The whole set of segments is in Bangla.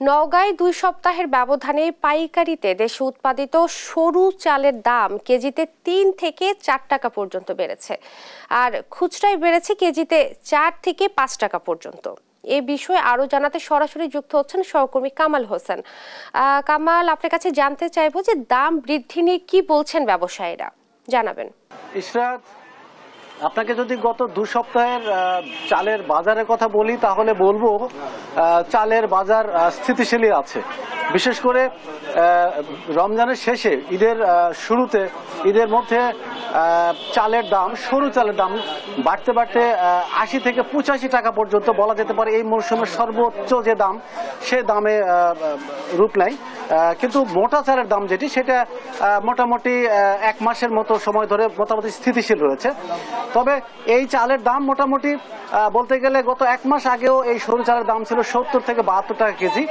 নওগাঁয় 2 সপ্তাহের ব্যবধানে পাইকারিতে দেশে উৎপাদিত সরু চালের দাম কেজিতে 3 থেকে 4 টাকা পর্যন্ত বেড়েছে, আর খুচরায় বেড়েছে কেজিতে 4 থেকে 5 টাকা পর্যন্ত। এ বিষয়ে আরো জানাতে সরাসরি যুক্ত হচ্ছেন সহকর্মী কামাল হোসেন। কামাল, আপনার কাছে জানতে চাইবো যে দাম বৃদ্ধি নিয়ে কি বলছেন ব্যবসায়ীরা, জানাবেন। ইশরাত, আপনাকে যদি গত 2 সপ্তাহের চালের বাজারের কথা বলি তাহলে বলবো চালের বাজার স্থিতিশীলই আছে। বিশেষ করে রমজানের শেষে, ঈদের শুরুতে, ঈদের মধ্যে চালের দাম, সরু চালের দাম বাড়তে বাড়তে 80 থেকে 85 টাকা পর্যন্ত বলা যেতে পারে এই মরশুমের সর্বোচ্চ যে দাম, সে দামে রূপ নেয়। কিন্তু মোটা চালের দাম যেটি, সেটা মোটামুটি 1 মাসের মতো সময় ধরে মোটামুটি স্থিতিশীল রয়েছে। তবে এই চালের দাম মোটামুটি বলতে গেলে গত 1 মাস আগেও এই সরু চালের দাম ছিল 70 থেকে 72 টাকা কেজি।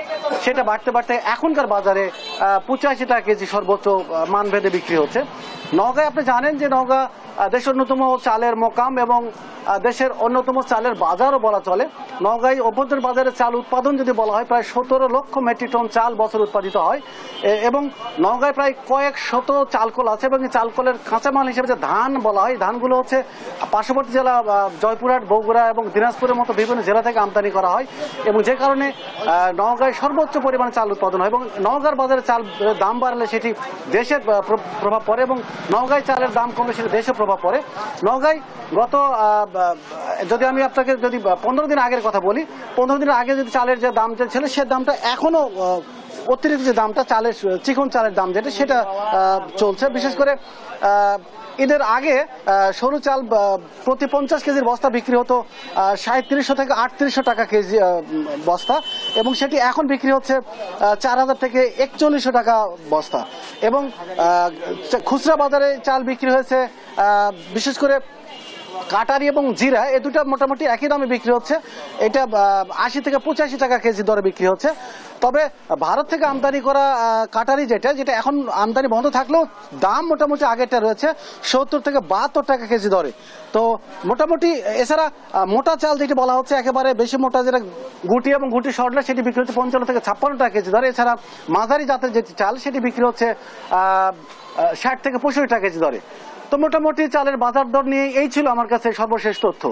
সেটা বাড়তে বাড়তে এখনকার বাজারে 85 টাকা কেজি সর্বোচ্চ মানভেদে বিক্রি হচ্ছে। নওগাঁয় আপনি জানেন যে নওগাঁ দেশের অন্যতম চালের মোকাম এবং দেশের অন্যতম চালের বাজারও বলা চলে। নওগাঁয় অভ্যন্তরীণ বাজারে চাল উৎপাদন যদি বলা হয়, প্রায় 17 লক্ষ মেট্রিক টন চাল বছর উৎপাদিত হয় এবং নওগাঁয় প্রায় কয়েক শত চালকল আছে এবং এই চালকলের কাঁচামাল হিসেবে যে ধান বলা হয়, ধানগুলো হচ্ছে পার্শ্ববর্তী জেলা জয়পুরহাট, বগুড়া এবং দিনাজপুরের মতো বিভিন্ন জেলা থেকে আমদানি করা হয় এবং যে কারণে নওগাঁয় সর্বোচ্চ পরিমাণে চাল উৎপাদন হয় এবং নওগাঁর বাজারে চাল দাম বাড়লে সেটি দেশের প্রভাব পড়ে এবং নওগাঁয় চালের দাম কমলে সেটি দেশে প্রভাব পড়ে। নওগাঁয় গত, যদি আমি আপনাকে যদি 15 দিন আগের কথা বলি, 15 দিন আগে যদি চালের যে দাম ছিল, সে দামটা এখনো অতিরিক্ত যে দামটা চালের, চিকন চালের দাম যেটা, সেটা চলছে। বিশেষ করে ঈদের আগে সরু চাল প্রতি 50 কেজির বস্তা বিক্রি হতো 3700 থেকে 3800 টাকা কেজি বস্তা এবং সেটি এখন বিক্রি হচ্ছে 4000 থেকে 4100 টাকা বস্তা এবং খুচরা বাজারে চাল বিক্রি হয়েছে বিশেষ করে কাটারি এবং জিরা, এই দুটো মোটামুটি একই দামে বিক্রি হচ্ছে। এটা 80 থেকে 85 টাকা কেজি দরে বিক্রি হচ্ছে। তবে ভারত থেকে আমদানি করা কাটারি যেটা এখন আমদানি বন্ধ থাকলেও দাম মোটামুটি আগেরটা রয়েছে 70 থেকে 72 টাকা কেজি দরে। তো মোটামুটি এছাড়া মোটা চাল যেটি বলা হচ্ছে, একেবারে বেশি মোটা, যেটা গুটি এবং গুটি সরলে, সেটি বিক্রি হচ্ছে 55 থেকে 56 টাকা কেজি দরে। এছাড়া মাঝারি জাতের যেটি চাল, সেটি বিক্রি হচ্ছে 60 থেকে 65 টাকা কেজি দরে। তো মোটামুটি চালের বাজার দর নিয়ে এই ছিল আমার কাছে সর্বশেষ তথ্য।